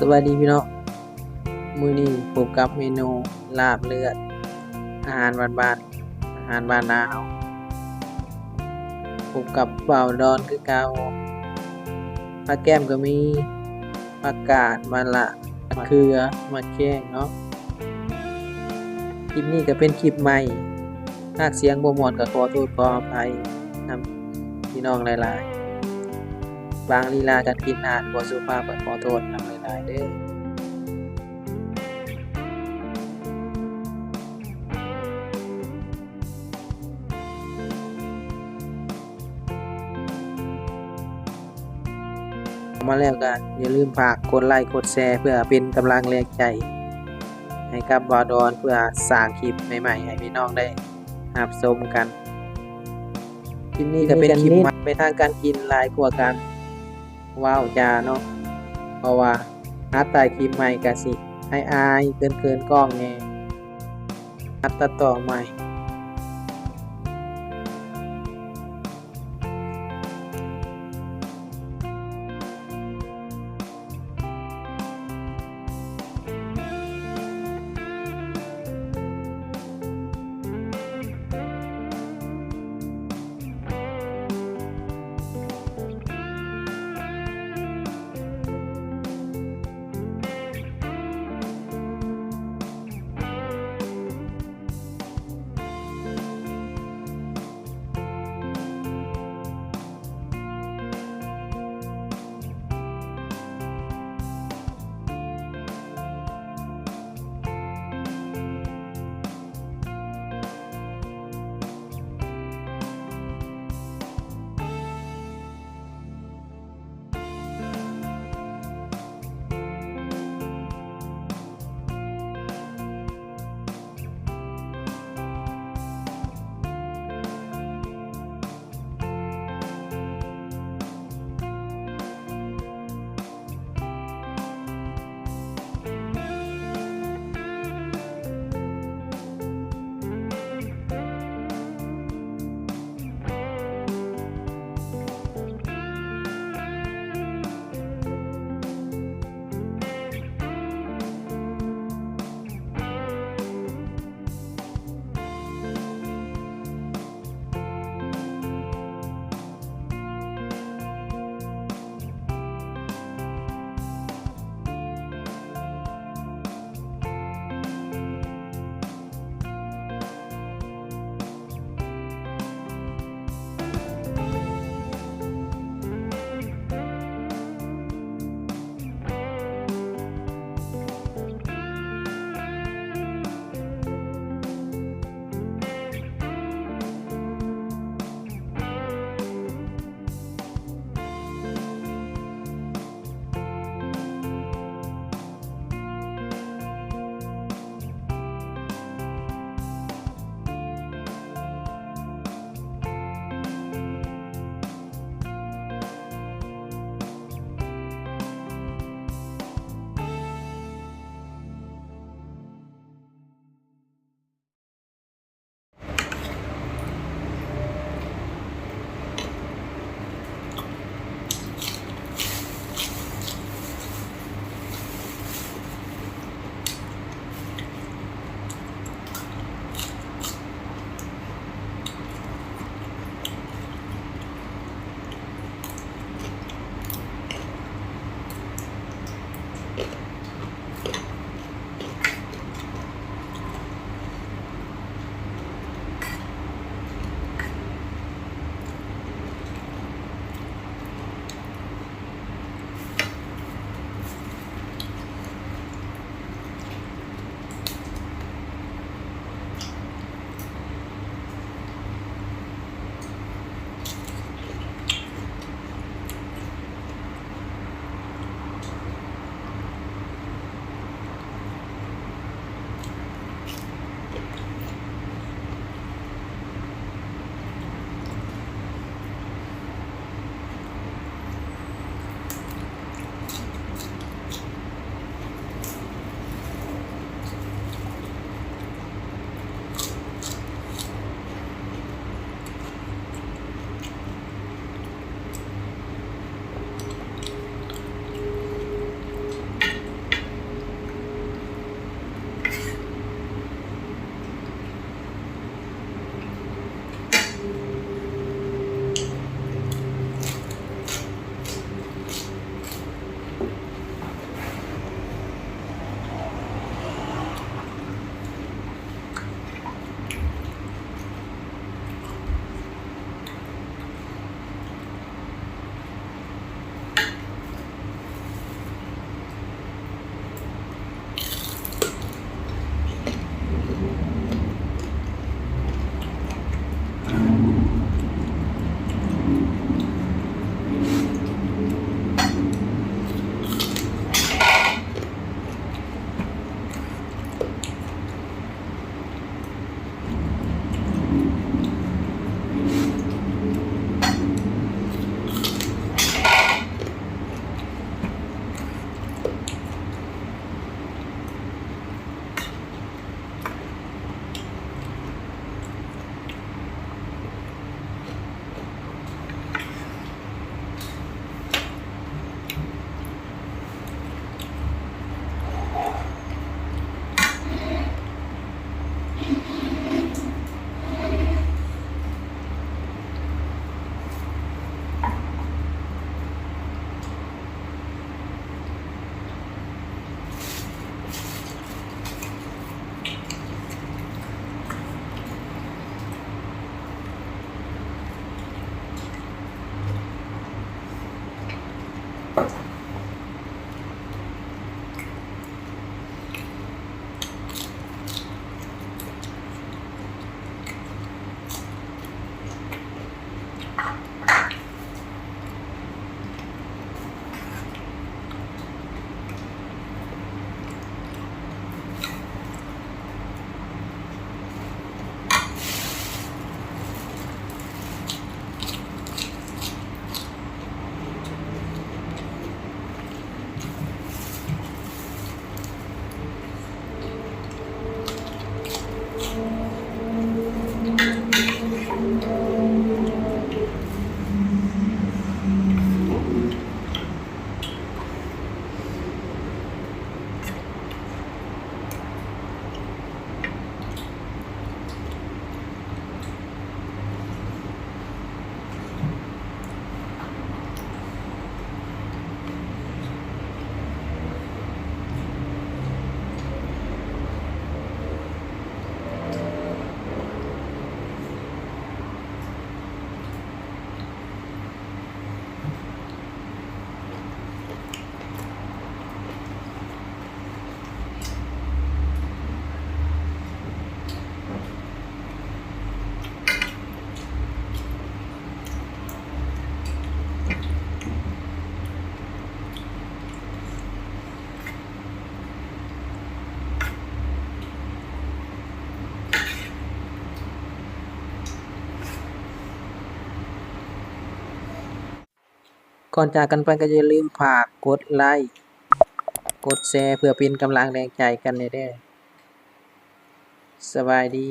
สวัสดีพี่น้องมื้อนี้พบกับเมนูลาบเลือดอาหารบ้านๆอาหารบ้านนาเฮาพบกับบ่าวดอนคือเก่าผักแก้มก็มีผักกาดมะระมะเขือมะแข้งเนาะคลิปนี้ก็เป็นคลิปใหม่หากเสียงบ่ม่วนก็ขอโทษขออภัยนำพี่น้องหลายๆบางลีลาการกินอาหารบ่สุภาพก็ขอโทษนำหลายๆเด้อ มาแล้วก็อย่าลืมฝากกดไลค์กดแชร์เพื่อเป็นกำลังแรงใจให้กับบ่าวดอนเพื่อสร้างคลิปใหม่ๆให้พี่น้องได้รับชมกันคลิปนี้ก็เป็นคลิปใหม่ไปทางการกินหลายกว่ากันว้าวจาเนาะเพราะว่าอัดแต่คลิปใหม่ก็สิให้อายเกินกล้องแน่อัดตัดต่อใหม่ ก่อนจากกันไปก็อย่าลืมฝากกดไลค์กดแชร์เพื่อเป็นกำลังแรงใจกันเด้อสบายดี